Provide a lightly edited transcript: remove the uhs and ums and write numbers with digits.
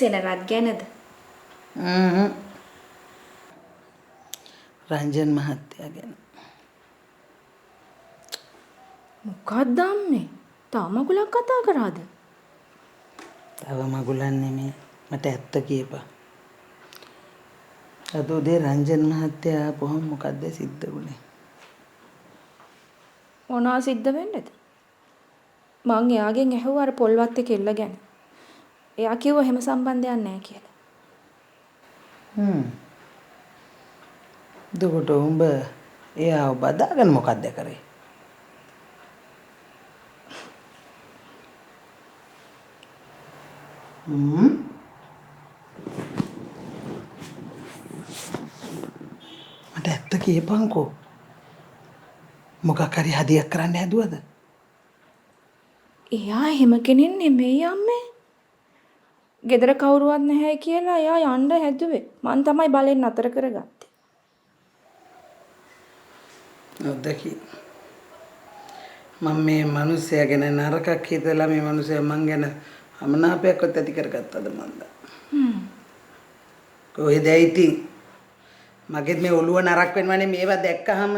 සෙනරත් ගැනද? රංජන් මහත්තයා ගැන. මොකක්ද අම්මේ? තාම මගුලක් කතා කරාද? තව මගුලක් නෙමෙයි. මට ඇත්ත කියපන්. අද උදේ රංජන් මහත්තයා ආපුවම මොකද්ද සිද්ධ වුනේ? මොනවා සිද්ධ වෙන්නේද? මං එයාගෙන් ඇහුවා අර පොල්වත්තේ කෙල්ල ගැන. එයා කිව්වා එහෙම සම්බන්ධයක් නැහැ කියලා. එතකොට උඹ එයාව බදාගෙන මොකද්ද කරේ? මට ඇත්ත කියපන්කෝ. මොකක් හරි හදියක් කරන්න හැදුවද? එයා එහෙම කෙනෙක් නෙමෙයි අම්මේ. ගෙදර කවුරුවත් නැහැ කියලා එයා යන්න හැදුවේ. මං තමයි බලෙන් නතර කරගත්තේ. ඔද්දකි. මම මේ මිනිස්සයා ගැන නරකක් හිතලා මේ මිනිස්සයා මං ගැන අමනාපයක්වත් ඇති කරගත්තද මන්ද? කොහෙද ඉතින්? මගෙත් මේ ඔළුව නරක් වෙනවනේ මේවා දැක්කහම.